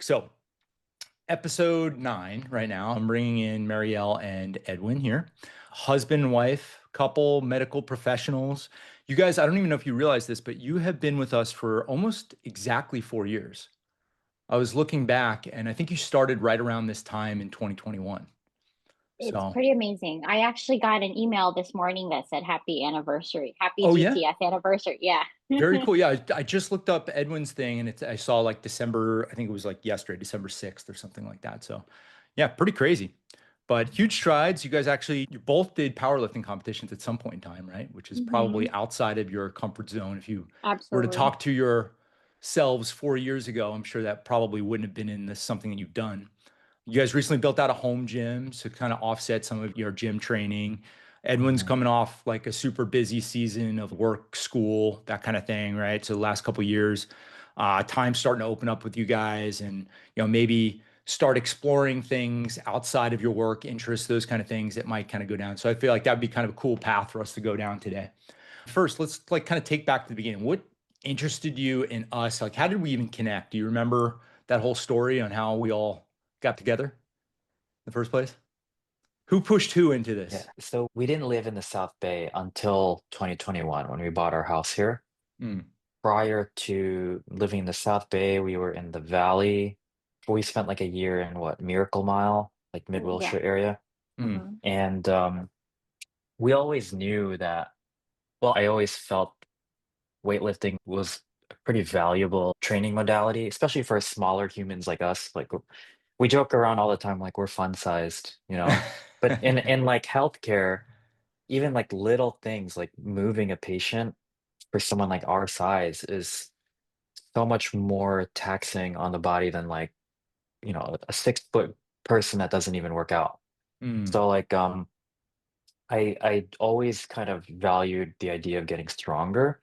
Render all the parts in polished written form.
So, episode 9 right now. I'm bringing in Marielle and Edwin here. Husband and wife, couple, medical professionals. You guys, I don't even know if you realize this, but you have been with us for almost exactly 4 years. I was looking back and I think you started right around this time in 2021. It's So, pretty amazing. I actually got an email this morning that said happy anniversary, happy oh yeah, GTS anniversary. Yeah. very cool. Yeah, I just looked up Edwin's thing and I saw like December, I think it was like yesterday, December 6th or something like that. So, yeah, pretty crazy. But huge strides. You guys actually, you both did powerlifting competitions at some point in time, right? Which is Hmm. probably outside of your comfort zone. If you were to Absolutely. talk to yourselves 4 years ago, I'm sure that probably wouldn't have been in this something that you've done. You guys recently built out a home gym to kind of offset some of your gym training. Edwin's Mhm. coming off like a super busy season of work, school, that kind of thing, right? So the last couple of years, time's starting to open up with you guys, and maybe start exploring things outside of your work interests, those kind of things that might kind of go down. So I feel like that'd be kind of a cool path for us to go down today. First, let's like kind of take back to the beginning. What interested you in us? Like, how did we even connect? Do you remember that whole story on how we all got together in the first place? Who pushed who into Yeah. this? So we didn't live in the South Bay until 2021 when we bought our house here. Mm, Prior to living in the South Bay, we were in the Valley. We spent like a year in Miracle Mile, like Mid Oh, yeah. Wilshire area. mm, Hmm. And we always knew that, well, I always felt weightlifting was a pretty valuable training modality, especially for smaller humans like us. Like we joke around all the time, like we're fun sized, you know? But in like healthcare, even like little things like moving a patient for someone like our size is so much more taxing on the body than like, a 6 foot person that doesn't even work out. mm. So like I always kind of valued the idea of getting stronger.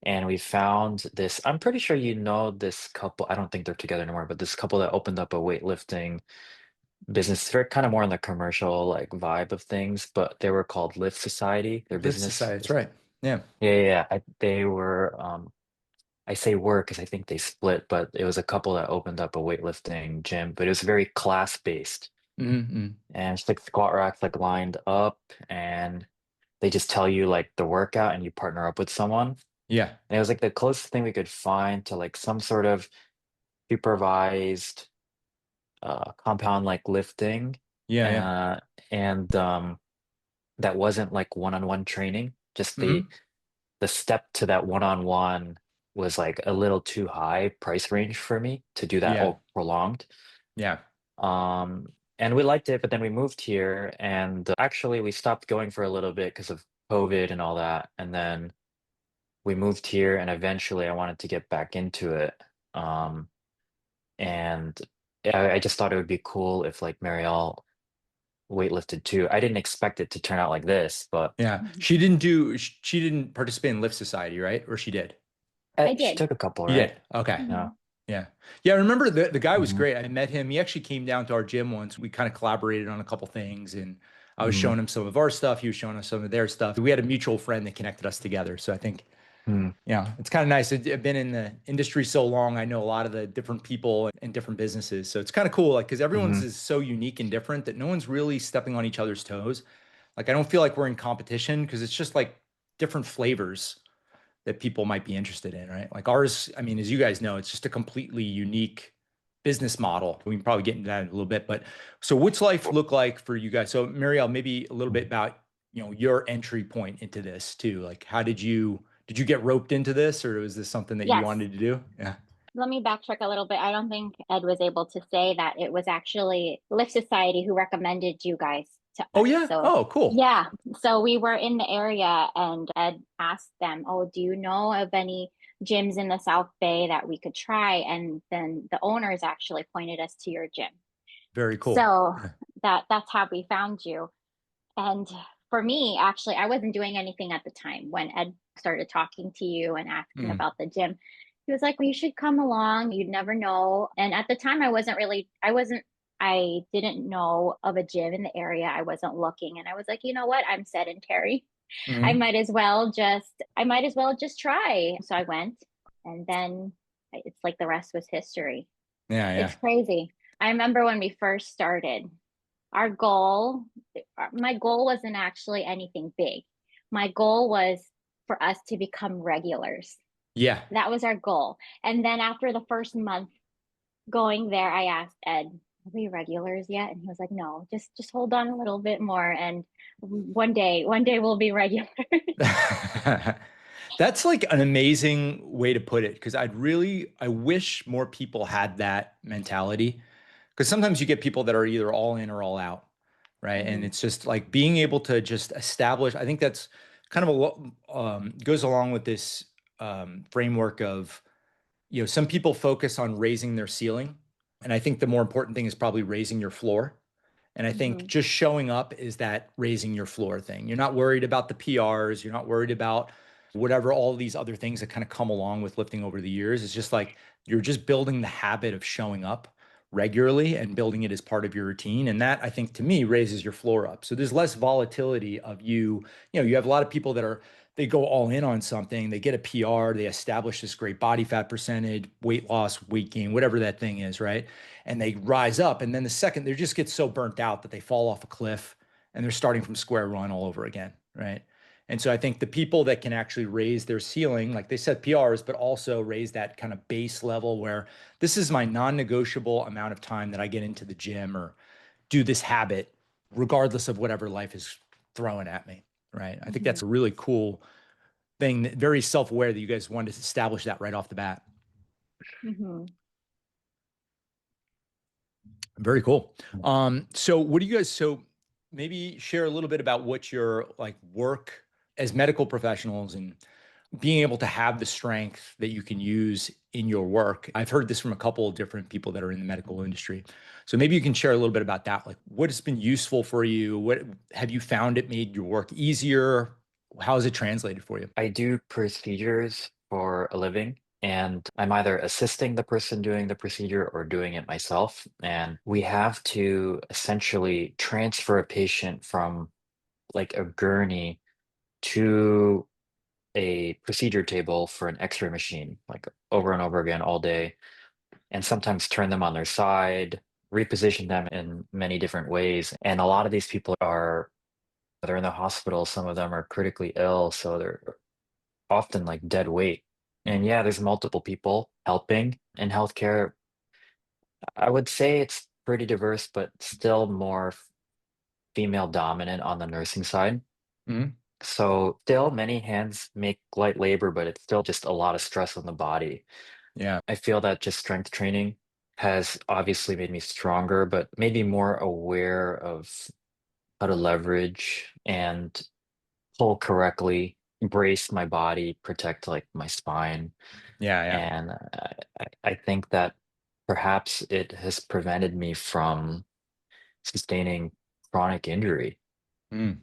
And we found this, I'm pretty sure you know this couple, I don't think they're together anymore, but this couple that opened up a weightlifting business, very kind of more in the commercial like vibe of things, but they were called Lift Society. Their Live business Society, that's was, right. Yeah. yeah, yeah, yeah. They were, I say were because I think they split, but it was a couple that opened up a weightlifting gym, but it was very class based. Mm-hmm. And it's like squat racks like lined up, and they just tell you like the workout and you partner up with someone. Yeah. And it was like the closest thing we could find to like some sort of supervised compound like lifting. Yeah. Yeah. Uh, and that wasn't like one-on-one training. Just the Hmm. the step to that one-on-one was like a little too high price range for me to do that Yeah. all prolonged. Yeah. Um, and we liked it, but then we moved here and actually we stopped going for a little bit because of COVID and all that. And then we moved here and eventually I wanted to get back into it. Um, and I just thought it would be cool if like Marielle weightlifted too. I didn't expect it to turn out like this, but Yeah. Hmm. She didn't participate in Lift Society, right? Or she did? I she did. took a couple, She right? did. Okay. Yeah. Hmm. Yeah. Yeah. I remember the guy was Hmm. great. I met him. He actually came down to our gym once. We kind of collaborated on a couple things and I was Hmm. showing him some of our stuff. He was showing us some of their stuff. We had a mutual friend that connected us together. So I think, Hmm. yeah, it's kind of nice. I've been in the industry so long. I know a lot of the different people and different businesses. So it's kind of cool, like, because everyone's Hmm. is so unique and different that no one's really stepping on each other's toes. Like, I don't feel like we're in competition because it's just like different flavors that people might be interested in, right? Like ours, I mean, as you guys know, it's just a completely unique business model. We can probably get into that in a little bit, but so what's life look like for you guys? So Marielle, maybe a little bit about, your entry point into this too. Like how did you get roped into this or was this something that you Yes. wanted to do? Yeah. Let me backtrack a little bit. I don't think Ed was able to say that it was actually Lift Society who recommended you guys to Oh us. yeah. So, Oh, cool. yeah. So we were in the area and Ed asked them, "Oh, do you know of any gyms in the South Bay that we could try?" And then the owners actually pointed us to your gym. Very cool. So Yeah. that's how we found you. And for me, actually, I wasn't doing anything at the time when Ed started talking to you and asking Mm, about the gym. He was like, "Well, you should come along. You'd never know." And at the time, I didn't know of a gym in the area. I wasn't looking. And I was like, you know what? I'm sedentary. mm. I might as well just try. So I went and then it's like the rest was history. Yeah, It's yeah. crazy. I remember when we first started, our goal, my goal wasn't actually anything big. My goal was for us to become regulars. Yeah. That was our goal. And then after the first month going there, I asked Ed, "Are we regulars yet?" And he was like, "No, just hold on a little bit more, and one day we'll be regulars." That's like an amazing way to put it because I wish more people had that mentality. Because sometimes you get people that are either all in or all out, right? And Mhm, it's just like being able to just establish, I think that's kind of a lot, goes along with this framework of, some people focus on raising their ceiling. And I think the more important thing is probably raising your floor. And I think mhm, just showing up is that raising your floor thing. You're not worried about the PRs. You're not worried about whatever all these other things that kind of come along with lifting over the years. It's just like you're just building the habit of showing up regularly and building it as part of your routine. And that I think to me raises your floor up. So there's less volatility of you have a lot of people that they go all in on something, they get a PR, they establish this great body fat percentage, weight loss, weight gain, whatever that thing is, right? And they rise up. And then the second they just get so burnt out that they fall off a cliff and they're starting from square one all over again, right? And so I think the people that can actually raise their ceiling, like they set PRs, but also raise that kind of base level where this is my non-negotiable amount of time that I get into the gym or do this habit, regardless of whatever life is throwing at me, right? I think that's mhm, a really cool thing, very self-aware that you guys wanted to establish that right off the bat. mhm. Very cool. So what do you guys, so maybe share a little bit about what your like work as medical professionals and being able to have the strength that you can use in your work. I've heard this from a couple of different people that are in the medical industry. So maybe you can share a little bit about that. Like what has been useful for you? What have you found it made your work easier? How has it translated for you? I do procedures for a living, and I'm either assisting the person doing the procedure or doing it myself. And we have to essentially transfer a patient from like a gurney to a procedure table for an X-ray machine, like over and over again all day, and sometimes turn them on their side, reposition them in many different ways. And a lot of these people they're in the hospital, some of them are critically ill, so they're often like dead weight. And yeah, there's multiple people helping in healthcare. I would say it's pretty diverse, but still more female dominant on the nursing side. Mhm. So still many hands make light labor, but it's still just a lot of stress on the body. Yeah. I feel that just strength training has obviously made me stronger, but made me more aware of how to leverage and pull correctly, brace my body, protect like my spine. Yeah. Yeah. And I think that perhaps it has prevented me from sustaining chronic injury. Mm.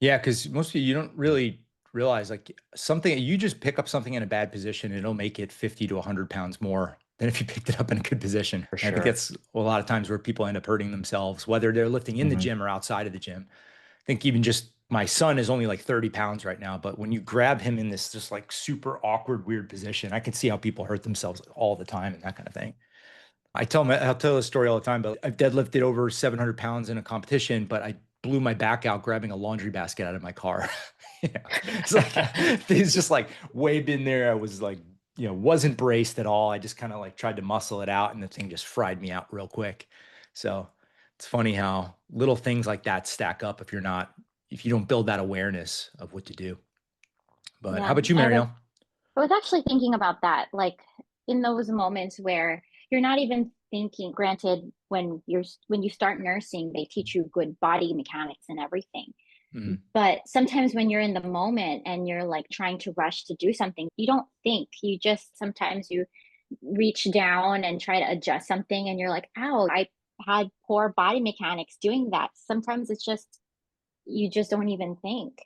Yeah, because most of you don't really realize like something you just pick up something in a bad position, it'll make it 50 to 100 pounds more than if you picked it up in a good position. For And I think sure. that's a lot of times where people end up hurting themselves, whether they're lifting in the Hmm. gym or outside of the gym. I think even just my son is only like 30 pounds right now, but when you grab him in this just like super awkward, weird position, I can see how people hurt themselves all the time and that kind of thing. I'll tell this story all the time, but I've deadlifted over 700 pounds in a competition, but I blew my back out grabbing a laundry basket out of my car. It's like things just like way been there. I was like, wasn't braced at all. I just kind of like tried to muscle it out and the thing just fried me out real quick. So it's funny how little things like that stack up if you don't build that awareness of what to do. But how Yeah, about you, Marielle? I was actually thinking about that, like in those moments where you're not even thinking, granted, when you start nursing, they teach you good body mechanics and everything. Mm, But sometimes when you're in the moment and you're like trying to rush to do something, you don't think. You just sometimes you reach down and try to adjust something and you're like, ow, I had poor body mechanics doing that. Sometimes it's just you just don't even think.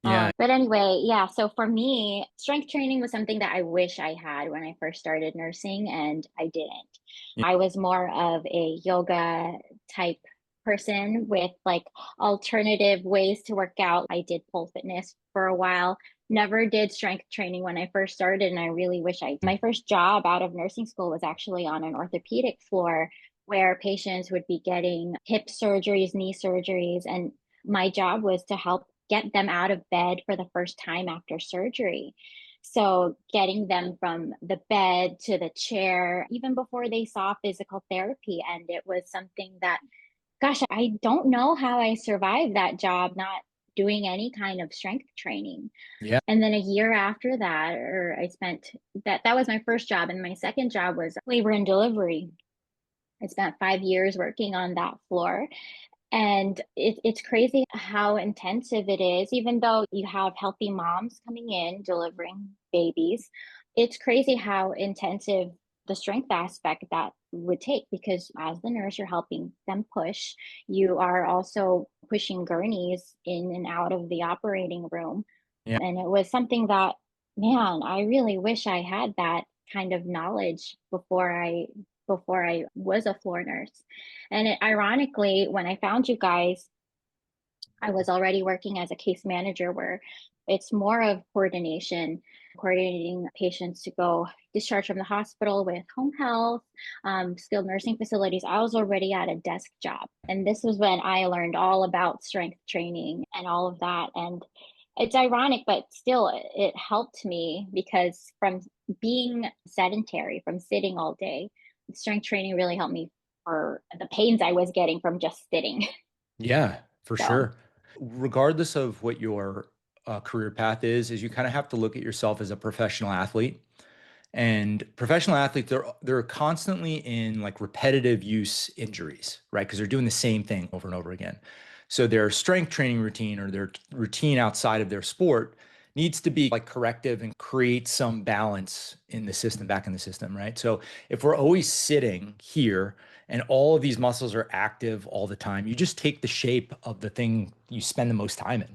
yeah. But anyway, yeah. So for me, strength training was something that I wish I had when I first started nursing, and I didn't. Yeah. I was more of a yoga type person with like alternative ways to work out. I did pole fitness for a while. never did strength training when I first started. And I really wish my first job out of nursing school was actually on an orthopedic floor where patients would be getting hip surgeries, knee surgeries. And my job was to help get them out of bed for the first time after surgery. So getting them from the bed to the chair, even before they saw physical therapy. And it was something that, gosh, I don't know how I survived that job, not doing any kind of strength training. Yeah. And then a year after that, or I spent that was my first job. And my second job was labor and delivery. I spent 5 years working on that floor. And it's crazy how intensive it is, even though you have healthy moms coming in delivering babies. It's crazy how intensive the strength aspect that would take, because as the nurse, you're helping them push. You are also pushing gurneys in and out of the operating room. Yeah. And it was something that, man, I really wish I had that kind of knowledge before I was a floor nurse. And ironically, when I found you guys, I was already working as a case manager where it's more of coordination, coordinating patients to go discharge from the hospital with home health, skilled nursing facilities. I was already at a desk job. And this was when I learned all about strength training and all of that. And it's ironic, but still, it helped me because from being sedentary, from sitting all day, strength training really helped me for the pains I was getting from just sitting. Yeah, for So, sure. Regardless of what your career path is you kind of have to look at yourself as a professional athlete. And professional athletes, they're constantly in like repetitive use injuries, right? Because they're doing the same thing over and over again. So their strength training routine or their routine outside of their sport needs to be like corrective and create some balance in the system, back in the system, right? So if we're always sitting here and all of these muscles are active all the time, you just take the shape of the thing you spend the most time in,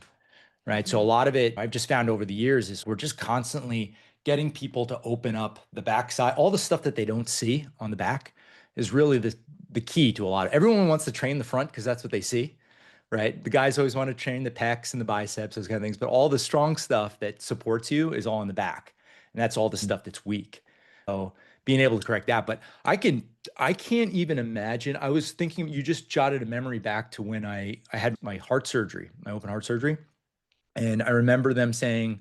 right? So a mhm, lot of it I've just found over the years is we're just constantly getting people to open up the backside. All the stuff that they don't see on the back is really the key to a lot of everyone wants to train the front because that's what they see, right? The guys always want to train the pecs and the biceps, those kind of things, but all the strong stuff that supports you is all in the back. And that's all the stuff that's weak. So being able to correct that. But I can't even imagine. I was thinking you just jotted a memory back to when I had my heart surgery, my open heart surgery. And I remember them saying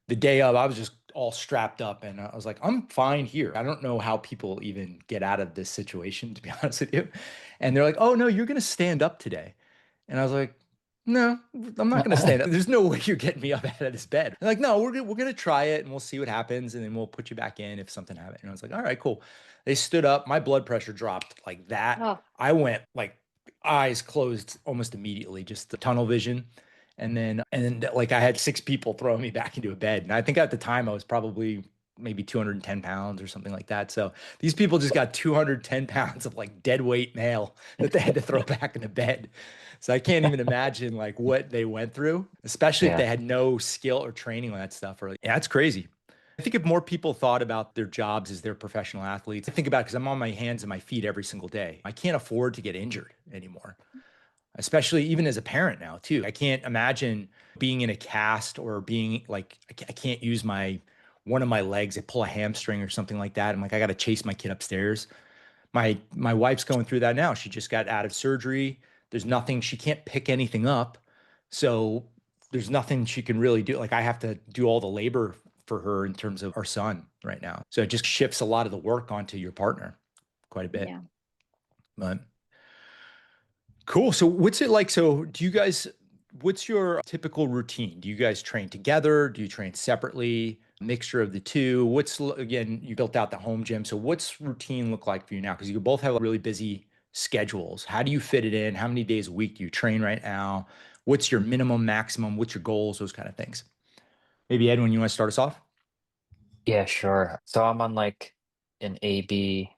the day of, I was just all strapped up and I was like, I'm fine here. I don't know how people even get out of this situation, to be honest with you. And they're like, oh, no, you're going to stand up today. And I was like, no, I'm not going to stand up. There's no way you're getting me up out of this bed. They're like, no, we're going to try it and we'll see what happens. And then we'll put you back in if something happens. And I was like, all right, cool. They stood up. My blood pressure dropped like that. oh, I went like eyes closed almost immediately, just the tunnel vision. And then like I had six people throwing me back into a bed. And I think at the time I was probably maybe 210 pounds or something like that. So these people just got 210 pounds of like dead weight mail that they had to throw back into bed. So I can't even imagine like what they went through, especially if Yeah. they had no skill or training on that stuff. Or yeah, it's crazy. I think if more people thought about their jobs as their professional athletes, I think about it because I'm on my hands and my feet every single day. I can't afford to get injured anymore, especially even as a parent now too. I can't imagine being in a cast or being like I can't use my one of my legs. I pull a hamstring or something like that. I'm like I got to chase my kid upstairs. My wife's going through that now. She just got out of surgery. There's nothing she can't pick anything up. So there's nothing she can really do. Like I have to do all the labor for her in terms of our son right now. So it just shifts a lot of the work onto your partner quite a bit. yeah. But cool. So what's it like? So do you guys, what's your typical routine? Do you guys train together? Do you train separately? Mixture of the two? Again, you built out the home gym. So what's routine look like for you now? Because you both have really busy schedules. How do you fit it in? How many days a week do you train right now? What's your minimum, maximum? What's your goals? Those kind of things. Maybe Edwin, you want to start us off? Yeah, sure. So I'm on like an AB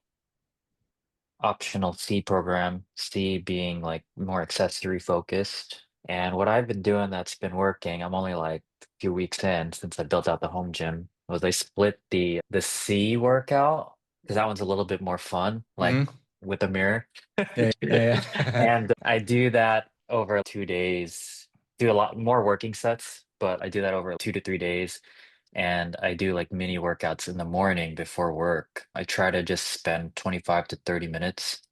optional C program, C being like more accessory focused. And what I've been doing that's been working, I'm only like a few weeks in since I built out the home gym, was I split the C workout because that one's a little bit more fun, like Hmm. with a mirror. Yeah, yeah, And I do that over 2 days, do a lot more working sets but I do that over 2 to 3 days. And I do like mini workouts in the morning before work. I try to just spend 25 to 30 minutes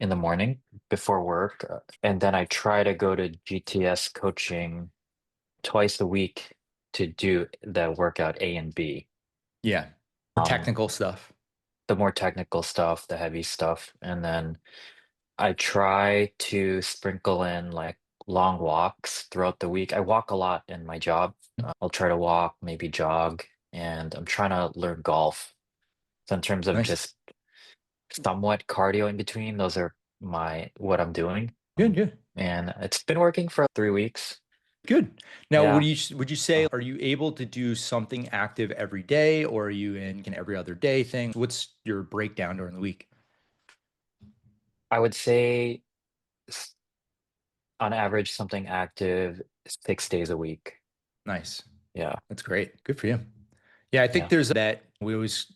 in the morning before work. And then I try to go to GTS coaching twice a week to do the workout A and B. Yeah. For Um, technical stuff. the more technical stuff, the heavy stuff. And then I try to sprinkle in like long walks throughout the week. I walk a lot in my job. I'll try to walk, maybe jog, and I'm trying to learn golf. So in terms of Nice. just somewhat cardio in between, those are my what I'm doing. Good, good. And it's been working for 3 weeks. Good. Now, Yeah. would you say are you able to do something active every day, or are you in an every other day thing? What's your breakdown during the week? I would say s- on average something active 6 days a week. Nice. Yeah. That's great. Good for you. Yeah, I think Yeah. there's that we always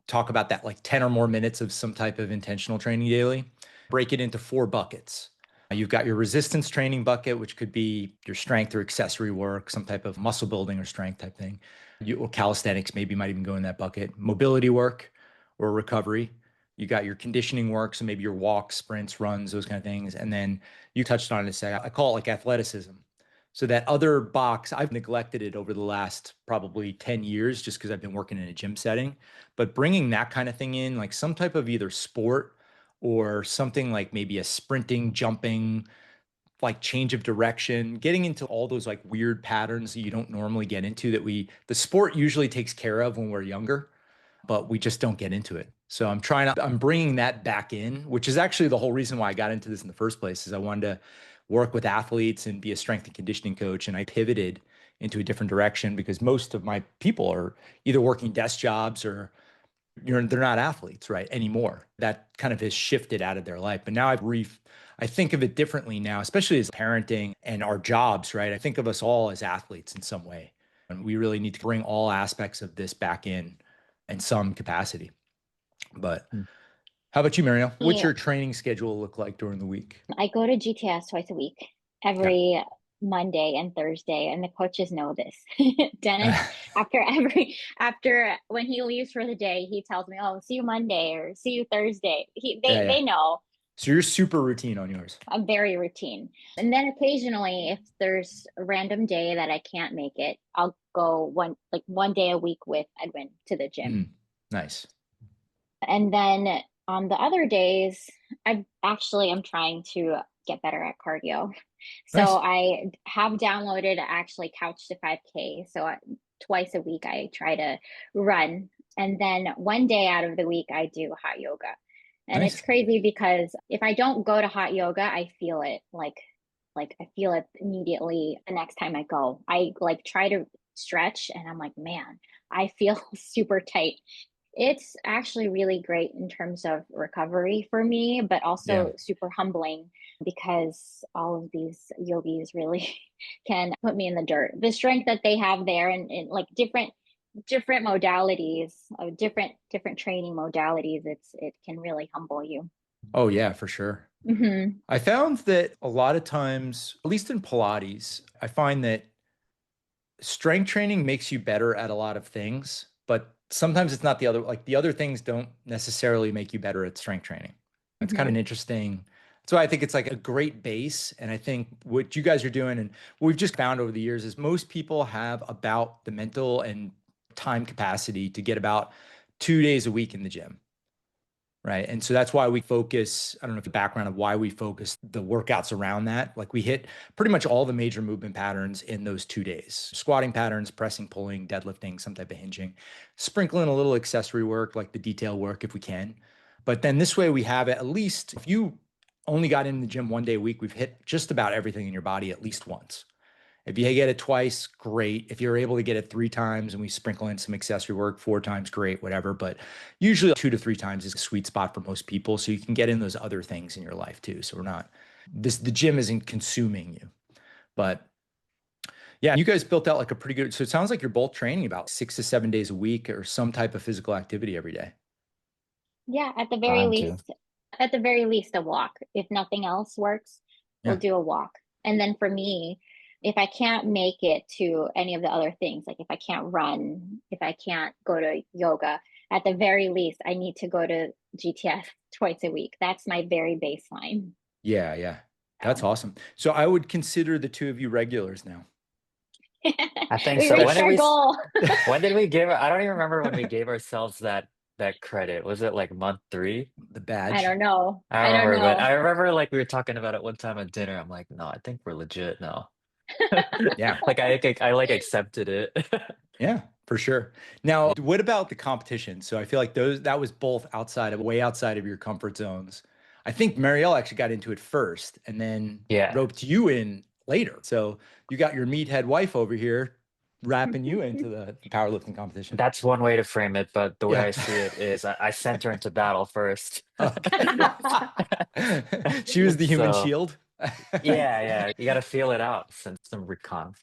talk about that like 10 or more minutes of some type of intentional training daily. Break it into four buckets. You've got your resistance training bucket, which could be your strength or accessory work, some type of muscle building or strength type thing. Or calisthenics maybe might even go in that bucket. Mobility work or recovery. You got your conditioning work, so maybe your walks, sprints, runs, those kind of things. And then you touched on it a second. I call it like athleticism. So that other box, I've neglected it over the last probably 10 years just because I've been working in a gym setting. But bringing that kind of thing in, like some type of either sport or something like maybe a sprinting, jumping, like change of direction, getting into all those like weird patterns that you don't normally get into that the sport usually takes care of when we're younger, but we just don't get into it. So I'm bringing that back in, which is actually the whole reason why I got into this in the first place is I wanted to work with athletes and be a strength and conditioning coach. And I pivoted into a different direction because most of my people are either working desk jobs or they're not athletes right anymore. That kind of has shifted out of their life. But now I think of it differently now, especially as parenting and our jobs, right? I think of us all as athletes in some way. And we really need to bring all aspects of this back in some capacity. But Mm. how about you, Marielle? What's Yeah, your training schedule look like during the week? I go to GTS twice a week, Yeah. every Monday and Thursday, and the coaches know this. Dennis, after when he leaves for the day, he tells me, "Oh, see you Monday or see you Thursday." Yeah, yeah. They know. So you're super routine on yours. I'm very routine. And then occasionally, if there's a random day that I can't make it, I'll go one day a week with Edwin to the gym. Mm, nice. And then on the other days, I'm trying to get better at cardio. So Nice. I have downloaded actually Couch to 5K. So twice a week I try to run. And then one day out of the week I do hot yoga. And it's Nice. crazy because if I don't go to hot yoga, I feel it like I feel it immediately the next time I go. I like try to stretch and I'm like, man, I feel super tight. It's actually really great in terms of recovery for me, but Yeah. also super humbling because all of these yogis really can put me in the dirt. The strength that they have there and like different modalities, different training modalities, it can really humble you. Oh, yeah, for sure. Hmm. I found that a lot of times, at least in Pilates, I find that strength training makes you better at a lot of things, but sometimes it's not like the other things don't necessarily make you better at strength training. It's kind of Hmm. an interesting. That's why I think it's like a great base. And I think what you guys are doing and what we've just found over the years is most people have about the mental and time capacity to get about 2 days a week in the gym. Right. And so that's why we focus. I don't know if the background of why we focus the workouts around that. Like we hit pretty much all the major movement patterns in those 2 days: squatting patterns, pressing, pulling, deadlifting, some type of hinging, sprinkle in a little accessory work like the detail work if we can. But then this way we have at least if you only got in the gym 1 day a week, we've hit just about everything in your body at least once. If you get it twice, great. If you're able to get it 3 times and we sprinkle in some accessory work, 4 times, great, whatever. But usually 2 to 3 times is a sweet spot for most people. So you can get in those other things in your life too. So the gym isn't consuming you. But yeah, you guys built out like a pretty good, so it sounds like you're both training about 6 to 7 days a week or some type of physical activity every day. Yeah, Trying to. at the very least, a walk. If nothing else works, we'll Yeah. do a walk. And then for me, if I can't make it to any of the other things, like if I can't run, if I can't go to yoga, at the very least, I need to go to GTS twice a week. That's my very baseline. Yeah, yeah. That's So awesome. So I would consider the two of you regulars now. I think we so. reached our goal. When did we give, I don't even remember when we gave ourselves that credit. Was it like month 3? The I badge. don't know. I I don't don't remember, but know. I remember like we were talking about it one time at dinner. I'm like, no, I think we're legit now. Yeah. Like I like accepted it. Yeah, for sure. Now, what about the competition? So I feel like those that was both outside of way outside of your comfort zones. I think Marielle actually got into it first and then Yeah, roped you in later. So you got your meathead wife over here wrapping you into the powerlifting competition. that's one way to frame it, but the way Yeah. I see it is I sent her into battle first. Okay. She was the human So shield. yeah, you got to feel it out, send some recon.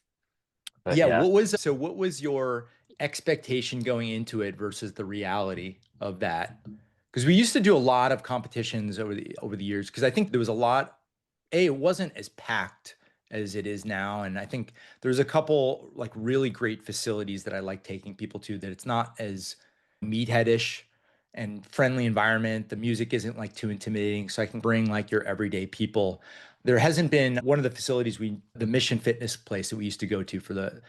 But Yeah, yeah, what was your expectation going into it versus the reality of that? Because we used to do a lot of competitions over the years because I think there was a lot it wasn't as packed as it is now and I think there's a couple like really great facilities that I like taking people to that it's not as meatheadish and friendly environment. The music isn't like too intimidating so I can bring like your everyday people. There hasn't been one of the facilities the Mission Fitness place that we used to go to for the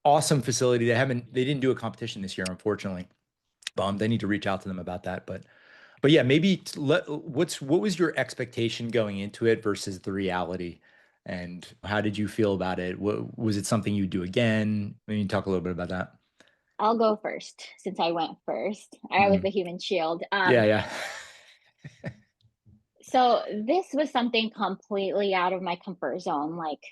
awesome facility. They didn't do a competition this year, unfortunately. Bummed. I need to reach out to them about that. But yeah, maybe what was your expectation going into it versus the reality? And how did you feel about it? Was it something you do again? Maybe talk a little bit about that. I'll go first since I went first. I was Mhm. the human shield. Yeah, yeah. So this was something completely out of my comfort zone. Like,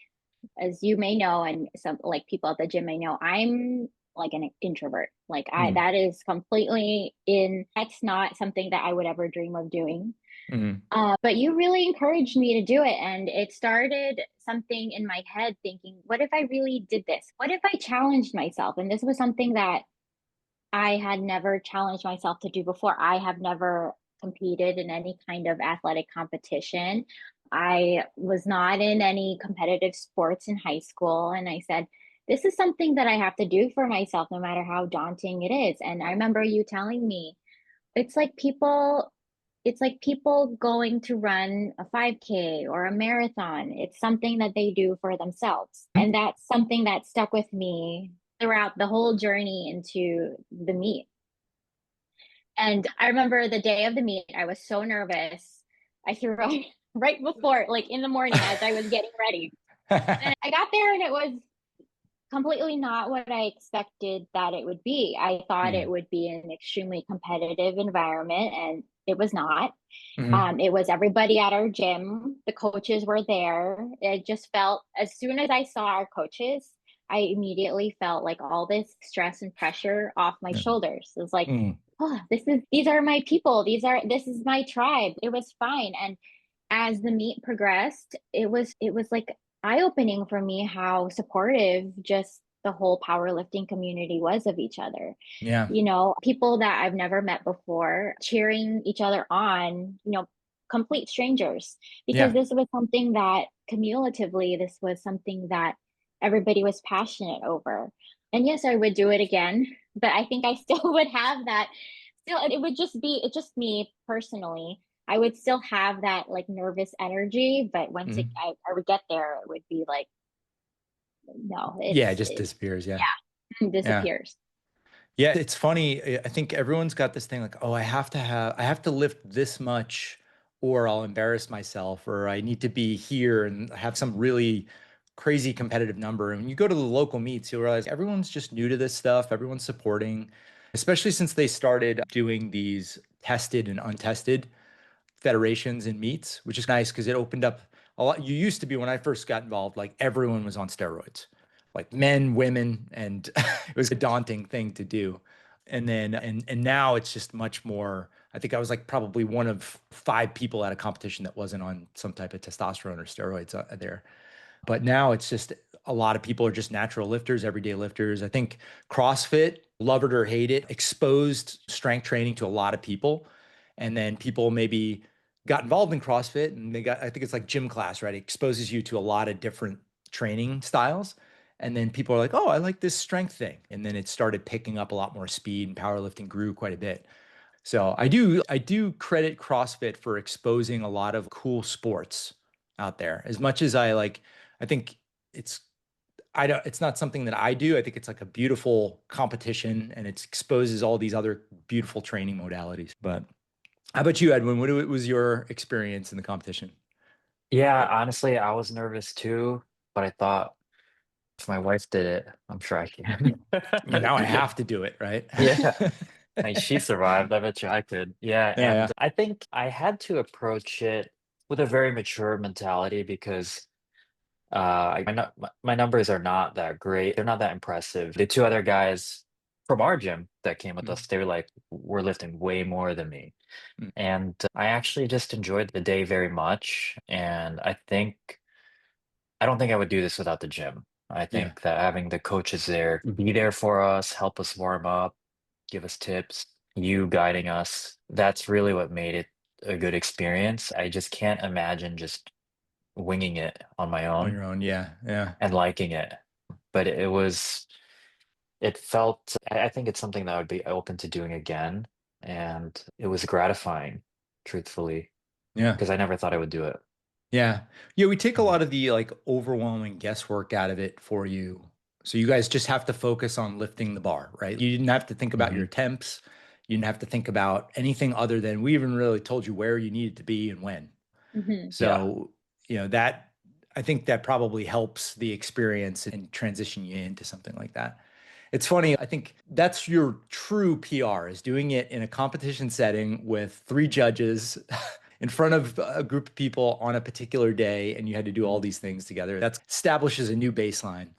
as you may know, and some like people at the gym may know, I'm like an introvert. Like Mhm. that is completely that's not something that I would ever dream of doing. Mhm. But you really encouraged me to do it. And it started something in my head thinking, what if I really did this? What if I challenged myself? And this was something that I had never challenged myself to do before. I have never competed in any kind of athletic competition. I was not in any competitive sports in high school. And I said, this is something that I have to do for myself, no matter how daunting it is. And I remember you telling me, it's like people. It's like people going to run a 5K or a marathon. It's something that they do for themselves. And that's something that stuck with me throughout the whole journey into the meet. And I remember the day of the meet, I was so nervous. I threw up right before, like in the morning as I was getting ready. And I got there and it was completely not what I expected that it would be. I thought it Mhm. would be an extremely competitive environment, and it was not. Mhm. It was everybody at our gym. The coaches were there. It just felt, as soon as I saw our coaches, I immediately felt like all this stress and pressure off my Yeah. shoulders. It was like, Mhm. oh, these are my people. This is my tribe. It was fine. And as the meet progressed, it was like eye-opening for me how supportive just the whole powerlifting community was of each other. Yeah. You know, people that I've never met before cheering each other on, complete strangers, because Yeah. this was something that cumulatively, this was something that everybody was passionate over. And yes, I would do it again, but I think I still would have that. Still, it would just be, it's just me personally. I would still have that like nervous energy, but once Mhm. I would get there, it would be like, no, Yeah, it just disappears. Yeah. yeah, it Yeah. disappears. Yeah, it's funny. I think everyone's got this thing like, oh, I have to lift this much or I'll embarrass myself or I need to be here and have some really crazy competitive number. And when you go to the local meets, you'll realize everyone's just new to this stuff. Everyone's supporting, especially since they started doing these tested and untested federations and meets, which is nice because it opened up a lot. You used to be when I first got involved, like everyone was on steroids, like men, women, and it was a daunting thing to do. And then and now it's just much more. I think I was like probably one of 5 people at a competition that wasn't on some type of testosterone or steroids there. But now it's just a lot of people are just natural lifters, everyday lifters. I think CrossFit, love it or hate it, exposed strength training to a lot of people. And then people maybe got involved in CrossFit and I think it's like gym class, right? It exposes you to a lot of different training styles. And then people are like, oh, I like this strength thing. And then it started picking up a lot more speed and powerlifting grew quite a bit. So I do credit CrossFit for exposing a lot of cool sports out there. As much as I think it's it's not something that I do. I think it's like a beautiful competition and it exposes all these other beautiful training modalities. But how about you, Edwin? What was your experience in the competition? Yeah, honestly, I was nervous too, but I thought if my wife did it, I'm sure I can. I mean, now I have to do it, right? Yeah, and she survived. I bet you I could. Yeah, Yeah, and yeah. I think I had to approach it with a very mature mentality because my numbers are not that great. They're not that impressive. The two other guys from our gym that came with Mm, us, they were lifting way more than me. mm. And I actually just enjoyed the day very much. And I don't think I would do this without the gym. I Yeah. think that having the coaches there, be there for us, help us warm up, give us tips, you guiding us, that's really what made it a good experience. I just can't imagine just winging it on my On own your own. Yeah. Yeah. and liking it. But it felt, I think it's something that I would be open to doing again. And it was gratifying, truthfully, Yeah. because I never thought I would do it. Yeah. Yeah, we take a Mhm. lot of the like overwhelming guesswork out of it for you. So you guys just have to focus on lifting the bar, right? You didn't have to think about your Mhm. attempts. You didn't have to think about anything other than we even really told you where you needed to be and when. Hmm. Yeah. So, that I think that probably helps the experience and transition you into something like that. It's funny, I think that's your true PR is doing it in a competition setting with three judges in front of a group of people on a particular day, and you had to do all Mhm. these things together. That establishes a new baseline.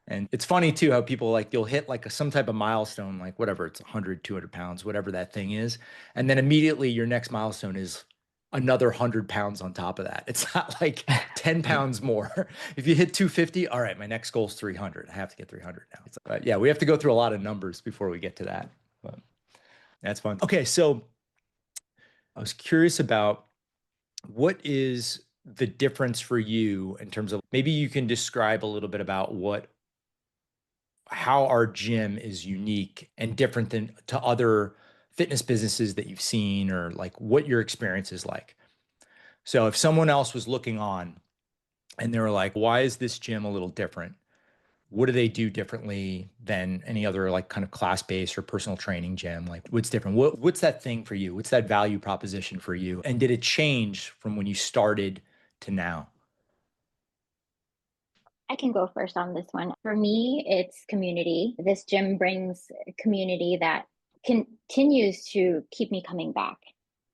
And it's funny too how people like you'll hit like some type of milestone, like whatever, it's 100, 200 pounds, whatever that thing is. And then immediately your next milestone is another 100 pounds on top of that. It's not like 10 pounds more. If you hit 250, all right, my next goal is 300. I have to get 300 now. But yeah, we have to go through a lot of numbers before we get to that. But that's fun. Okay, so I was curious about what is the difference for you in terms of maybe you can describe a little bit about how our gym is unique and different than to other fitness businesses that you've seen or like what your experience is like. So if someone else was looking on and they were like, why is this gym a little different? What do they do differently than any other like kind of class-based or personal training gym? Like what's different? What's that thing for you? What's that value proposition for you? And did it change from when you started to now? I can go first on this one. For me, it's community. This gym brings a community that continues to keep me coming back.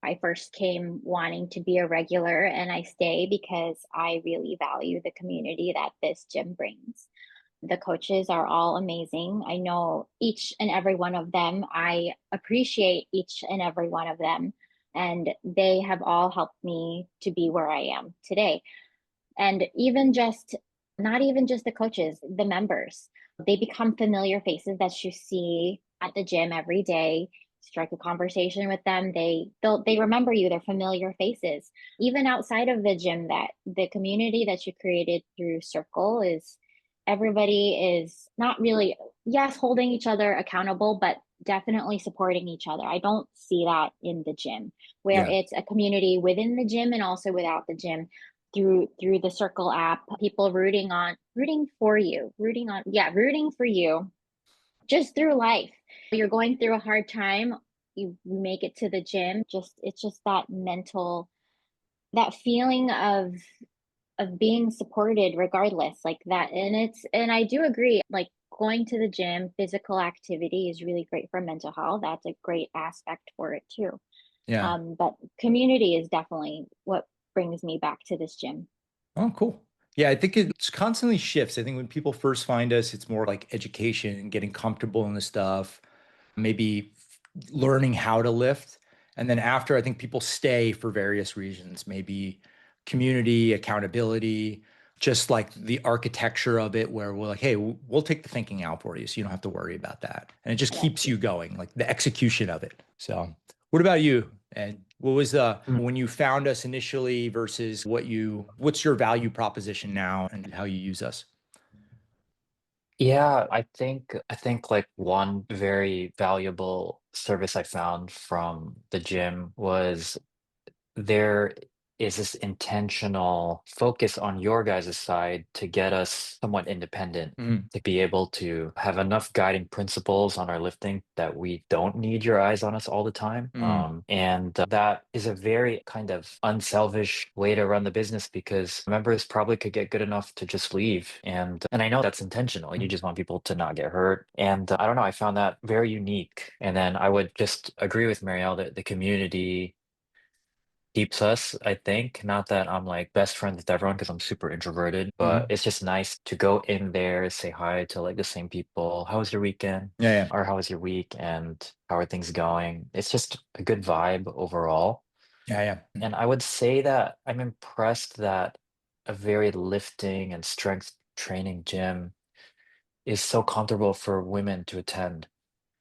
I first came wanting to be a regular, and I stay because I really value the community that this gym brings. The coaches are all amazing. I know each and every one of them. I appreciate each and every one of them. And they have all helped me to be where I am today. And even just not even just the coaches, the members, they become familiar faces that you see at the gym every day. Strike a conversation with them, they remember you. They're familiar faces. Even outside of the gym, that the community that you created through circle is, everybody is not really, yes, holding each other accountable, but definitely supporting each other. I don't see that in the gym, where Yeah. it's a community within the gym and also without the gym, through the circle app, people rooting for you, rooting for you just through life. You're going through a hard time, you make it to the gym, just it's just that mental, that feeling of being supported regardless, like that. And I do agree, like going to the gym, physical activity is really great for mental health. That's a great aspect for it too. Yeah. But community is definitely what brings me back to this gym. Oh, cool. Yeah, I think it constantly shifts. I think when people first find us, it's more like education and getting comfortable in the stuff, maybe learning how to lift. And then after, I think people stay for various reasons, maybe community, accountability, just like the architecture of it, where we're like, hey, we'll take the thinking out for you so you don't have to worry about that. And it just Yes. keeps you going, like the execution of it. So, what about you? And What was the Mm. when you found us initially versus what's your value proposition now and how you use us? Yeah, I think like one very valuable service I found from the gym was there is this intentional focus on your guys' side to get us somewhat independent, Mhm. to be able to have enough guiding principles on our lifting that we don't need your eyes on us all the time. Mhm. And that is a very kind of unselfish way to run the business because members probably could get good enough to just leave. And I know that's intentional. You just want people to not get hurt. And I don't know, I found that very unique. And then I would just agree with Marielle that the community keeps us, I think. Not that I'm like best friends with everyone because I'm super introverted, but Mhm. it's just nice to go in there, say hi to like the same people. How was your weekend? Yeah, yeah. Or how was your week? And how are things going? It's just a good vibe overall. Yeah, yeah. And I would say that I'm impressed that a very lifting and strength training gym is so comfortable for women to attend.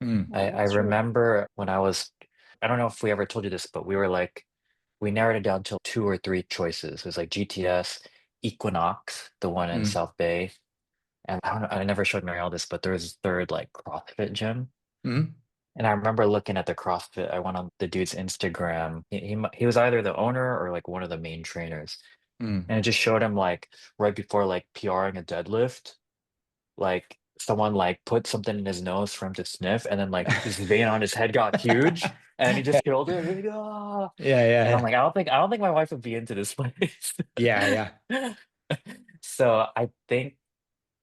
Mhm. I That's true. remember when I don't know if we ever told you this, but we narrowed it down to two or three choices. It was like GTS, Equinox, the one in Mhm. South Bay. And I don't know, I never showed Marielle this, but there was a third like CrossFit gym. Mhm. And I remember looking at the CrossFit. I went on the dude's Instagram. He was either the owner or like one of the main trainers. Mhm. And it just showed him like right before like PRing a deadlift, like someone like put something in his nose for him to sniff, and then like this vein on his head got huge, and he just killed it. He's like, "Ah." Yeah, yeah, And I'm yeah. like, I don't think my wife would be into this place. Yeah, yeah. So I think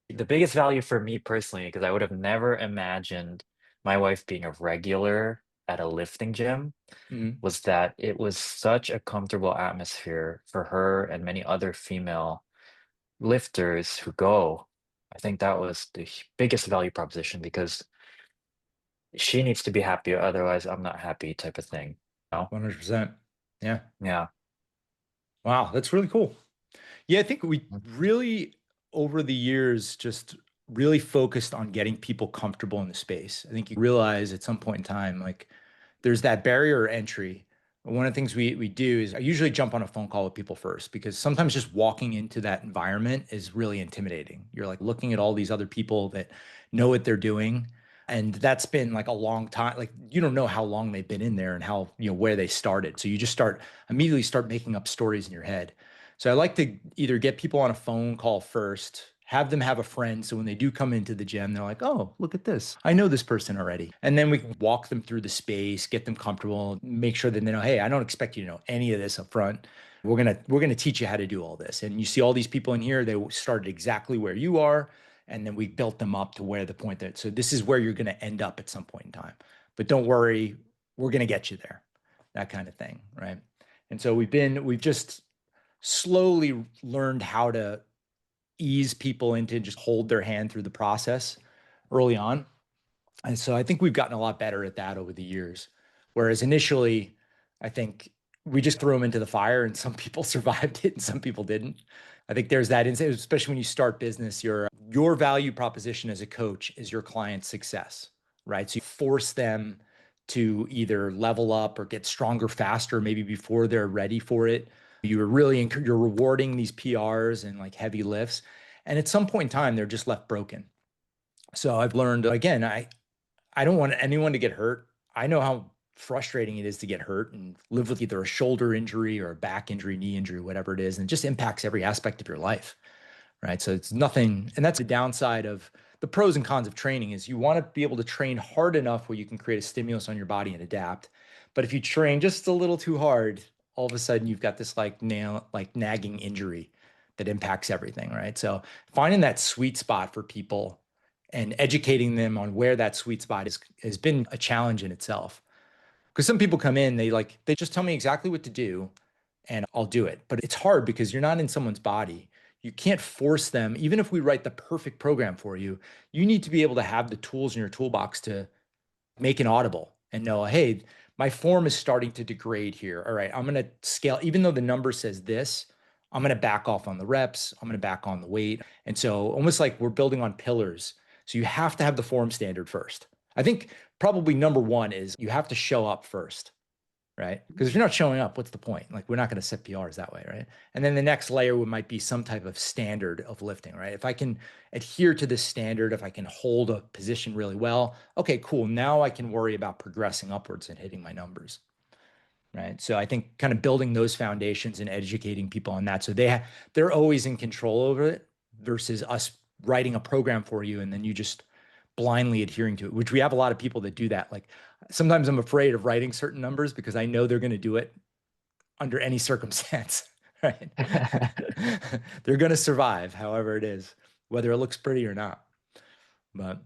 the biggest value for me personally, because I would have never imagined my wife being a regular at a lifting gym, Mhm. was that it was such a comfortable atmosphere for her and many other female lifters who go. I think that was the biggest value proposition because she needs to be happy, otherwise I'm not happy type of thing. No? 100%. Yeah. Yeah. Wow, that's really cool. Yeah, I think we Mhm. really, over the years, just really focused on getting people comfortable in the space. I think you realize at some point in time, like there's that barrier entry. One of the things we do is I usually jump on a phone call with people first because sometimes just walking into that environment is really intimidating. You're like looking at all these other people that know what they're doing. And that's been like a long time. Like you don't know how long they've been in there and how, where they started. So you just immediately start making up stories in your head. So I like to either get people on a phone call first, have them have a friend. So when they do come into the gym, they're like, oh, look at this. I know this person already. And then we can walk them through the space, get them comfortable, make sure that they know, hey, I don't expect you to know any of this up front. We're gonna teach you how to do all this. And you see all these people in here, they started exactly where you are. And then we built them up to where the point that so this is where you're gonna end up at some point in time. But don't worry, we're gonna get you there. That kind of thing. Right. And so we've just slowly learned how to ease people into just hold their hand through the process early on. And so I think we've gotten a lot better at that over the years. Whereas initially, I think we just threw them into the fire and some people survived it and some people didn't. I think there's that insight, especially when you start business, your value proposition as a coach is your client's success, right? So you force them to either level up or get stronger faster, maybe before they're ready for it. You're rewarding these PRs and like heavy lifts. And at some point in time, they're just left broken. So I've learned again, I don't want anyone to get hurt. I know how frustrating it is to get hurt and live with either a shoulder injury or a back injury, knee injury, whatever it is, and it just impacts every aspect of your life, right? So it's nothing, and that's the downside of the pros and cons of training is you want to be able to train hard enough where you can create a stimulus on your body and adapt. But if you train just a little too hard, all of a sudden you've got this like nagging injury that impacts everything, right? So finding that sweet spot for people and educating them on where that sweet spot is has been a challenge in itself. Because some people come in, they just tell me exactly what to do and I'll do it. But it's hard because you're not in someone's body. You can't force them, even if we write the perfect program for you, you need to be able to have the tools in your toolbox to make an audible and know, hey, my form is starting to degrade here. All right, I'm going to scale, even though the number says this, I'm going to back off on the reps. I'm going to back on the weight. And so almost like we're building on pillars. So you have to have the form standard first. I think probably number one is you have to show up first, right? Because if you're not showing up, what's the point? Like, we're not going to set PRs that way, right? And then the next layer might be some type of standard of lifting, right? If I can adhere to this standard, if I can hold a position really well, okay, cool. Now I can worry about progressing upwards and hitting my numbers, right? So I think kind of building those foundations and educating people on that, so they're always in control over it versus us writing a program for you and then you just blindly adhering to it, which we have a lot of people that do that. Like, sometimes I'm afraid of writing certain numbers because I know they're going to do it under any circumstance, right? They're going to survive however it is, whether it looks pretty or not. But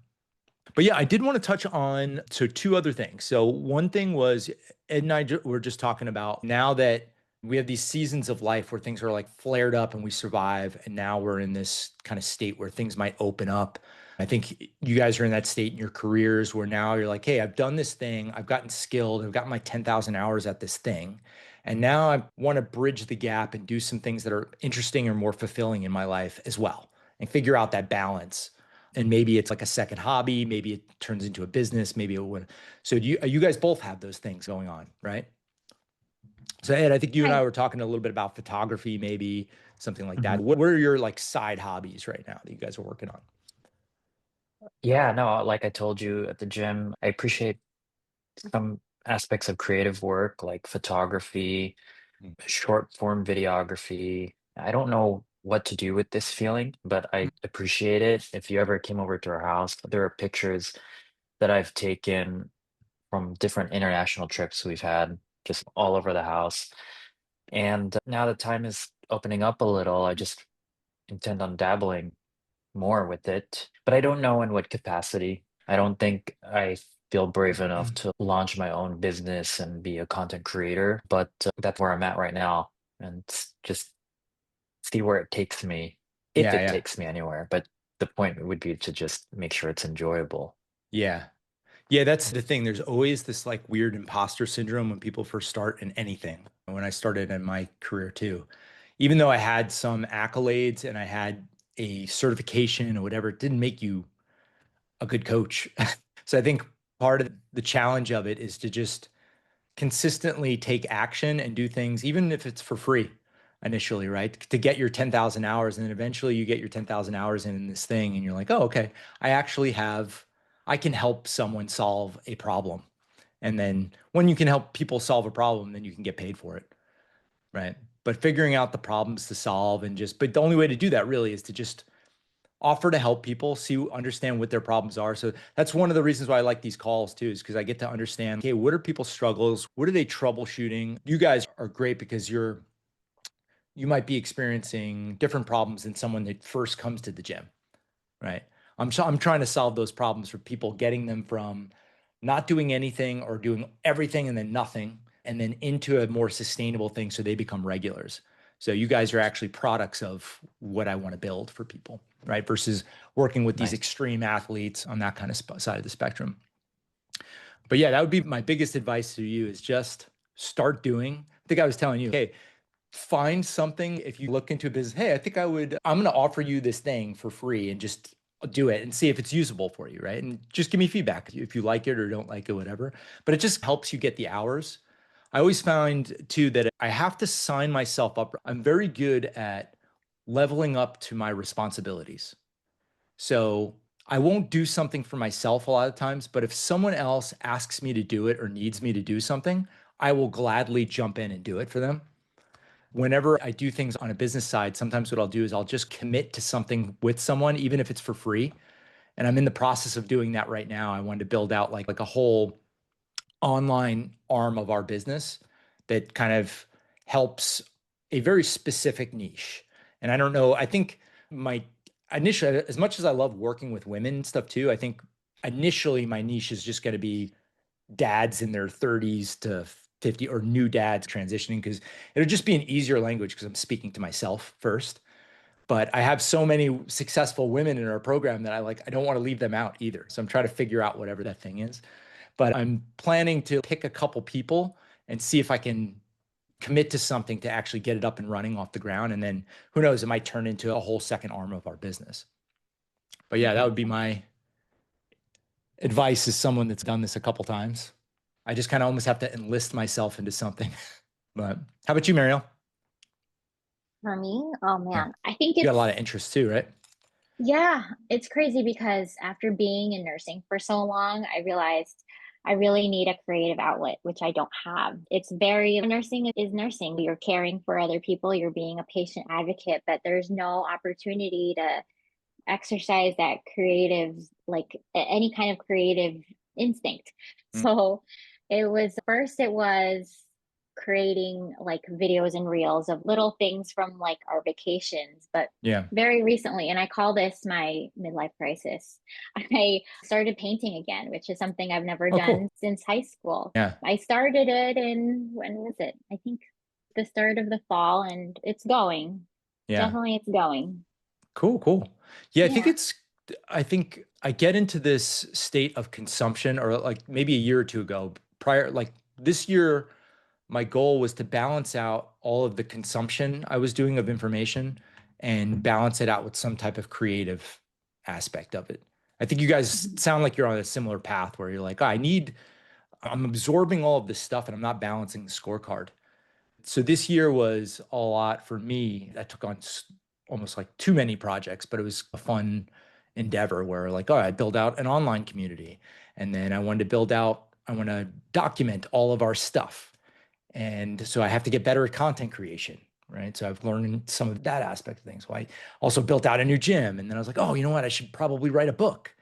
yeah, I did want to touch on two other things. So one thing was Ed and I were just talking about, now that we have these seasons of life where things are like flared up and we survive, and now we're in this kind of state where things might open up. I think you guys are in that state in your careers where now you're like, hey, I've done this thing, I've gotten skilled, I've got my 10,000 hours at this thing. And now I want to bridge the gap and do some things that are interesting or more fulfilling in my life as well, and figure out that balance. And maybe it's like a second hobby, maybe it turns into a business, maybe it would. So you guys both have those things going on, right? So Ed, I think you and I were talking a little bit about photography, maybe something like that. What are your like side hobbies right now that you guys are working on? Yeah, no, like I told you at the gym, I appreciate some aspects of creative work like photography, Mm. short form videography. I don't know what to do with this feeling, but I appreciate it. If you ever came over to our house, there are pictures that I've taken from different international trips we've had just all over the house. And now that time is opening up a little, I just intend on dabbling more with it, but I don't know in what capacity. I don't think I feel brave enough to launch my own business and be a content creator, but that's where I'm at right now. And just see where it takes me, if Yeah, it yeah, takes me anywhere. But the point would be to just make sure it's enjoyable. yeah. Yeah, that's the thing. There's always this like weird imposter syndrome when people first start in anything. When I started in my career too, even though I had some accolades and I had a certification or whatever, it didn't make you a good coach. So I think part of the challenge of it is to just consistently take action and do things, even if it's for free initially, right? To get your 10,000 hours. And then eventually you get your 10,000 hours in this thing and you're like, oh, okay, I can help someone solve a problem. And then when you can help people solve a problem, then you can get paid for it, right? But figuring out the problems to solve but the only way to do that really is to just offer to help people, understand what their problems are. So that's one of the reasons why I like these calls too, is because I get to understand, okay, what are people's struggles? What are they troubleshooting? You guys are great because you might be experiencing different problems than someone that first comes to the gym, right? I'm trying to solve those problems for people, getting them from not doing anything or doing everything and then nothing, and then into a more sustainable thing so they become regulars. So you guys are actually products of what I want to build for people, right? Versus working with these Nice. extreme athletes on that kind of side of the spectrum. But yeah, that would be my biggest advice to you, is just start doing. I think I was telling you, hey, find something. If you look into a business, hey, I'm going to offer you this thing for free and just do it and see if it's usable for you, right? And just give me feedback if you like it or don't like it, whatever. But it just helps you get the hours. I always found too that I have to sign myself up. I'm very good at leveling up to my responsibilities. So I won't do something for myself a lot of times, but if someone else asks me to do it or needs me to do something, I will gladly jump in and do it for them. Whenever I do things on a business side, sometimes what I'll do is I'll just commit to something with someone, even if it's for free. And I'm in the process of doing that right now. I wanted to build out like a whole online arm of our business that kind of helps a very specific niche. And I don't know, I think my initially, as much as I love working with women and stuff too, I think initially my niche is just going to be dads in their 30s to 50, or new dads transitioning, because it'll just be an easier language because I'm speaking to myself first. But I have so many successful women in our program that I don't want to leave them out either. So I'm trying to figure out whatever that thing is. But I'm planning to pick a couple people and see if I can commit to something to actually get it up and running off the ground. And then who knows, it might turn into a whole second arm of our business. But yeah, that would be my advice as someone that's done this a couple times. I just kind of almost have to enlist myself into something. But how about you, Marielle? For me, oh Yeah. man, I think You got a it's, lot of interests too, right? yeah, it's crazy because after being in nursing for so long, I realized I really need a creative outlet, which I don't have. It's very, nursing is nursing. You're caring for other people, you're being a patient advocate, but there's no opportunity to exercise that creative, like any kind of creative instinct. Mm. So it was first, it was creating like videos and reels of little things from like our vacations, but Yeah. very recently, and I call this my midlife crisis, I started painting again, which is something I've never Oh, done cool. since high school. Yeah. I started it in, when was it? I think the start of the fall, and it's going. Yeah. Definitely it's going. Cool, cool. Yeah, Yeah. I think I get into this state of consumption, or like maybe a year or two ago, prior, like this year, my goal was to balance out all of the consumption I was doing of information and balance it out with some type of creative aspect of it. I think you guys Mhm. sound like you're on a similar path where you're like, oh, I'm absorbing all of this stuff and I'm not balancing the scorecard. So this year was a lot for me. I took on almost like too many projects, but it was a fun endeavor where like, oh, I built out an online community, and then I want to document all of our stuff. And so I have to get better at content creation, right? So I've learned some of that aspect of things. Well, I also built out a new gym, and then I was like, oh, you know what? I should probably write a book.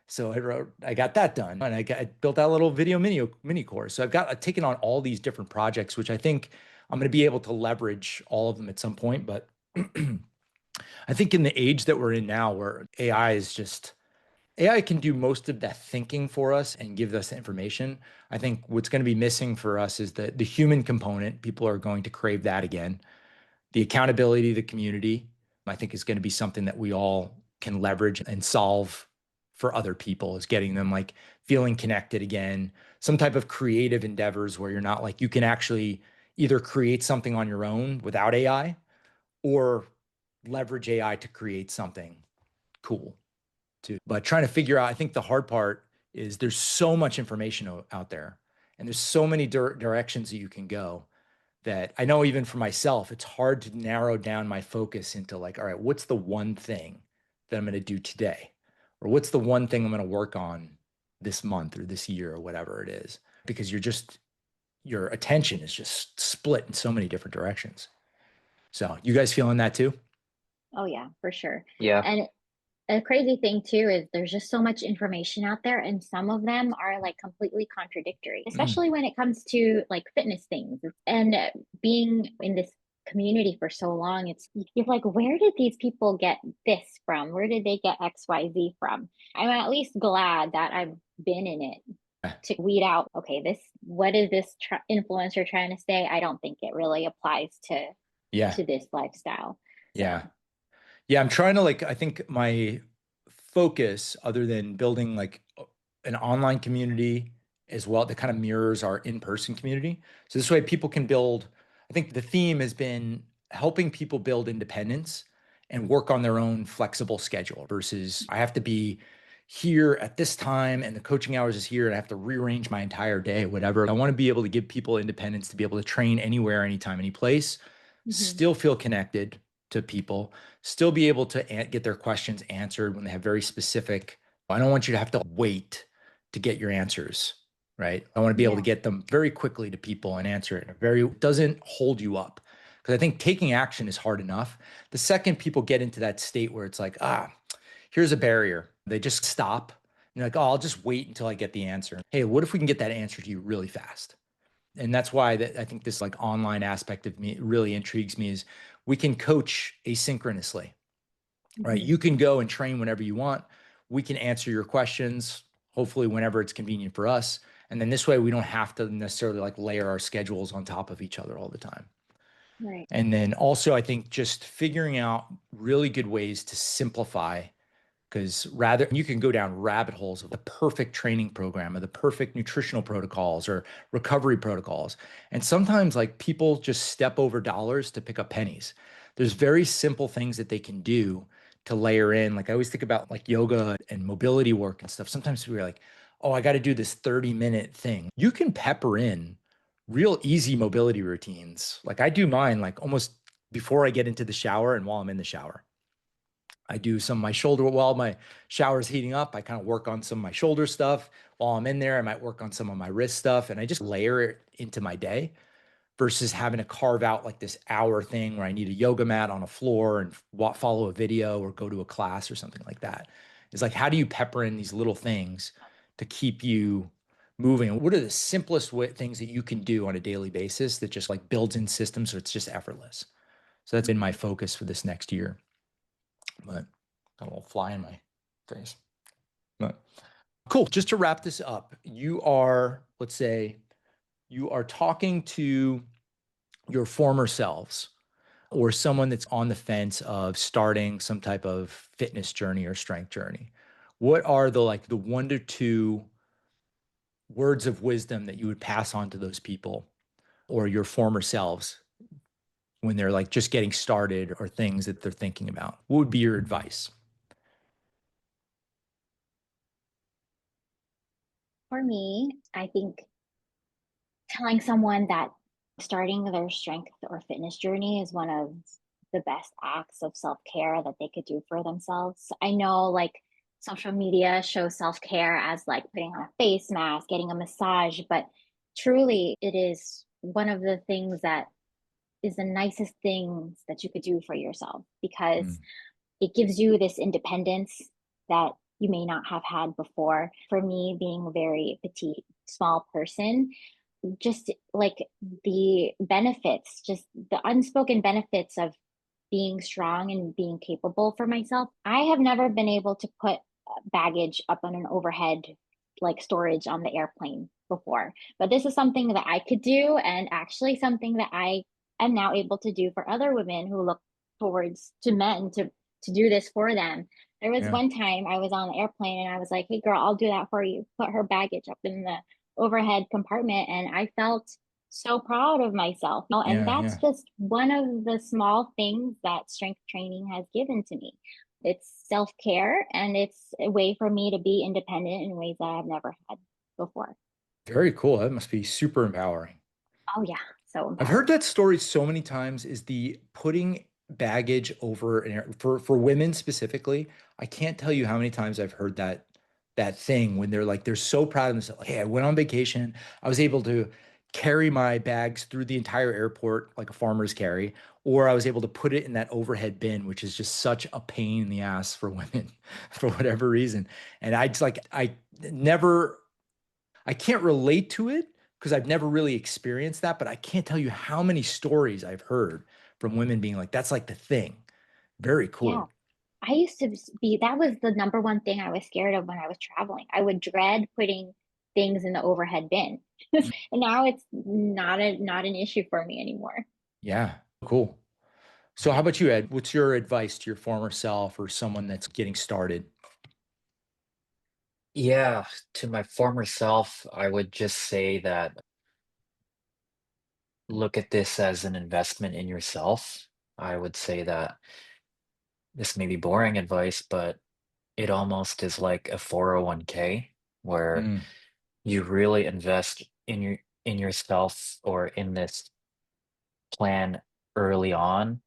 So I got that done, and I built out a little video mini course. So I've taken on all these different projects, which I think I'm going to be able to leverage all of them at some point. But I think in the age that we're in now, where AI can do most of that thinking for us and give us the information. I think what's going to be missing for us is the human component. People are going to crave that again. The accountability of the community, I think, is going to be something that we all can leverage and solve for other people, is getting them like feeling connected again. Some type of creative endeavors where you're not like, you can actually either create something on your own without AI or leverage AI to create something cool too. But trying to figure out, I think the hard part is there's so much information out there and there's so many directions that you can go, that I know even for myself, it's hard to narrow down my focus into like, all right, what's the one thing that I'm going to do today? Or what's the one thing I'm going to work on this month or this year or whatever it is? Because your attention is just split in so many different directions. So you guys feeling that too? Oh yeah, for sure. Yeah. And a crazy thing too is there's just so much information out there, and some of them are like completely contradictory, Mm, especially when it comes to like fitness things. And being in this community for so long, you're like, where did these people get this from? Where did they get XYZ from? I'm at least glad that I've been in it to weed out, okay, this, what is this influencer trying to say? I don't think it really applies yeah. to this lifestyle. Yeah. So, Yeah, I'm trying to like, I think my focus, other than building like an online community as well, that kind of mirrors our in-person community. So this way people can build, I think the theme has been helping people build independence and work on their own flexible schedule versus I have to be here at this time and the coaching hours is here and I have to rearrange my entire day, whatever. I want to be able to give people independence to be able to train anywhere, anytime, any place, mhm. still feel connected to people, still be able to get their questions answered when they have very specific. I don't want you to have to wait to get your answers, right? I want to be able to Yeah. get them very quickly to people and answer it in a very, doesn't hold you up. Because I think taking action is hard enough. The second people get into that state where it's like, here's a barrier, they just stop. And you're like, oh, I'll just wait until I get the answer. Hey, what if we can get that answer to you really fast? And that's why I think this like online aspect of me really intrigues me, is we can coach asynchronously, right? Mhm. You can go and train whenever you want. We can answer your questions, hopefully whenever it's convenient for us. And then this way we don't have to necessarily like layer our schedules on top of each other all the time. Right. And then also I think just figuring out really good ways to simplify, because rather you can go down rabbit holes of the perfect training program or the perfect nutritional protocols or recovery protocols. And sometimes like people just step over dollars to pick up pennies. There's very simple things that they can do to layer in. Like I always think about like yoga and mobility work and stuff. Sometimes we're like, oh, I got to do this 30-minute thing. You can pepper in real easy mobility routines. Like I do mine like almost before I get into the shower and while I'm in the shower. I do some of my shoulder while my shower's heating up. I kind of work on some of my shoulder stuff. While I'm in there, I might work on some of my wrist stuff and I just layer it into my day versus having to carve out like this hour thing where I need a yoga mat on a floor and follow a video or go to a class or something like that. It's like, how do you pepper in these little things to keep you moving? And what are the simplest things that you can do on a daily basis that just like builds in systems so it's just effortless? So that's been my focus for this next year. But got a little fly in my face. But cool. Just to wrap this up, you are, let's say, you are talking to your former selves or someone that's on the fence of starting some type of fitness journey or strength journey. What are the 1 to 2 words of wisdom that you would pass on to those people or your former selves when they're like just getting started or things that they're thinking about? What would be your advice? For me, I think telling someone that starting their strength or fitness journey is one of the best acts of self-care that they could do for themselves. I know like social media shows self-care as like putting on a face mask, getting a massage, but truly it is one of the things that is the nicest things that you could do for yourself because Mm, it gives you this independence that you may not have had before. For me, being a very petite, small person, just like the benefits, just the unspoken benefits of being strong and being capable for myself. I have never been able to put baggage up on an overhead like storage on the airplane before, but this is something that I could do and actually something that I am now able to do for other women who look towards to men to do this for them. There was yeah, one time I was on the airplane and I was like, "Hey girl, I'll do that for you." Put her baggage up in the overhead compartment and I felt so proud of myself. And yeah, that's yeah, just one of the small things that strength training has given to me. It's self-care and it's a way for me to be independent in ways that I've never had before. very cool. That must be super empowering. Oh yeah, so I've heard empowering. that story so many times is the putting baggage over for women specifically. I can't tell you how many times I've heard that thing when they're so proud of themselves. Like, hey, I went on vacation. I was able to carry my bags through the entire airport like a farmer's carry, or I was able to put it in that overhead bin, which is just such a pain in the ass for women for whatever reason. And I just like I never I can't relate to it because I've never really experienced that, but I can't tell you how many stories I've heard from women being like, that's like the thing. Very Yeah. cool. I used to be, that was the number one thing I was scared of when I was traveling. I would dread putting things in the overhead bin. And now it's not an issue for me anymore. Yeah, cool. So, how Yeah. about you, Ed? What's your advice to your former self or someone that's getting started? Yeah, to my former self, I would just say that look at this as an investment in yourself. I would say that this may be boring advice, but it almost is like a 401k where Mm, you really invest in yourself or in this plan early on,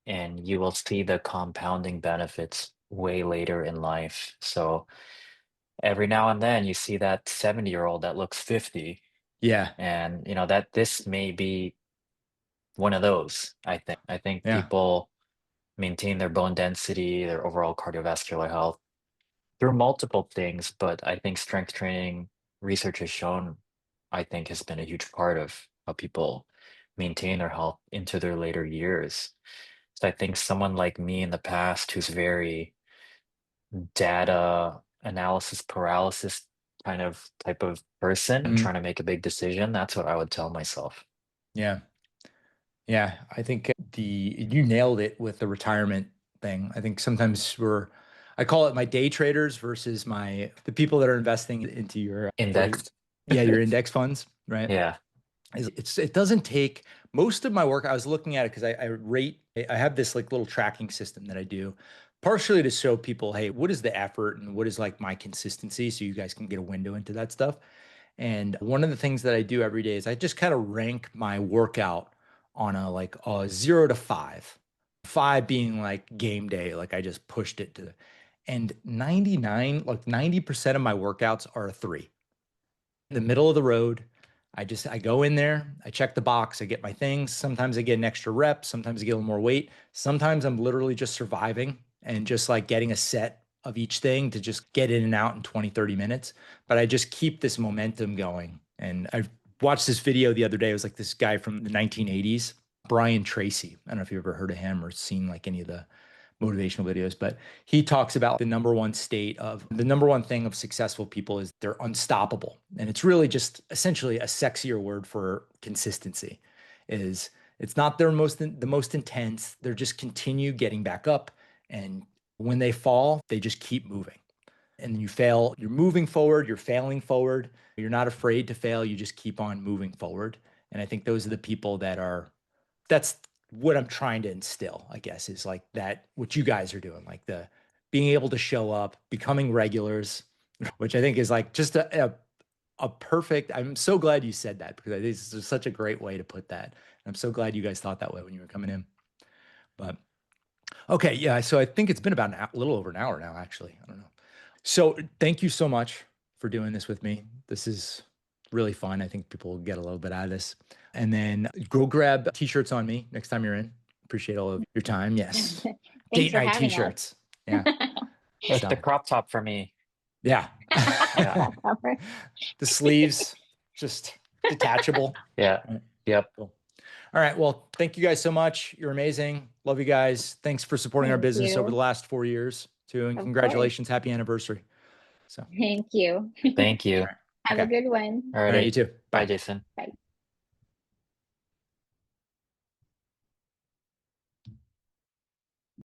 and you will see the compounding benefits way later in life. So every now and then you see that 70-year-old that looks 50, yeah, and you know that this may be one of those, I think. I think yeah. people maintain their bone density, their overall cardiovascular health through multiple things, but I think strength training research has shown, I think, has been a huge part of how people maintain their health into their later years. So I think someone like me in the past who's very data analysis paralysis kind of type of person and Mm, trying to make a big decision, that's what I would tell myself. yeah. Yeah. I think you nailed it with the retirement thing. I think sometimes I call it my day traders versus the people that are investing into your, Index. yeah, your index funds, right? Yeah. It doesn't take most of my work. I was looking at it because I have this like little tracking system that I do. partially to show people, hey, what is the effort and what is like my consistency, so you guys can get a window into that stuff. And one of the things that I do every day is I just kind of rank my workout on a like a 0 to 5. 5 being like game day, like I just pushed it to, and 99, like 90% of my workouts are a 3. In the middle of the road. I go in there, I check the box, I get my things. Sometimes I get an extra rep, sometimes I get a little more weight. Sometimes I'm literally just surviving and just like getting a set of each thing to just get in and out in 20, 30 minutes. But I just keep this momentum going. And I watched this video the other day. It was like this guy from the 1980s, Brian Tracy. I don't know if you've ever heard of him or seen like any of the motivational videos, but he talks about the number one thing of successful people is they're unstoppable. And it's really just essentially a sexier word for consistency. Is it's not the most intense. They're just continue getting back up. And when they fall, they just keep moving. And you fail, you're moving forward, you're failing forward. You're not afraid to fail. You just keep on moving forward. And I think those are the people that's what I'm trying to instill, I guess, is like that, what you guys are doing, like the being able to show up, becoming regulars, which I think is like just a perfect, I'm so glad you said that, because I think this is such a great way to put that. I'm so glad you guys thought that way when you were coming in. But okay, yeah, so I think it's been about a little over an hour now, actually. I don't know. So thank you so much for doing this with me. This is really fun. I think people will get a little bit out of this. And then go grab t-shirts on me next time you're in. Appreciate all of your time. Yes. Thanks Date for night having t-shirts. Yeah. Like So, the crop top for me. yeah. Yeah. The sleeves, just detachable. Yeah. Right. Yep. Cool. All right. Well, thank you guys so much. You're amazing. Love you guys. Thanks for supporting our Thank business over the you. last 4 years too. And Of course. congratulations. Happy anniversary. So, Thank you. Thank you. all right. Have Okay. a good one. All All right. You right. too. Bye, Bye. Jason. Bye.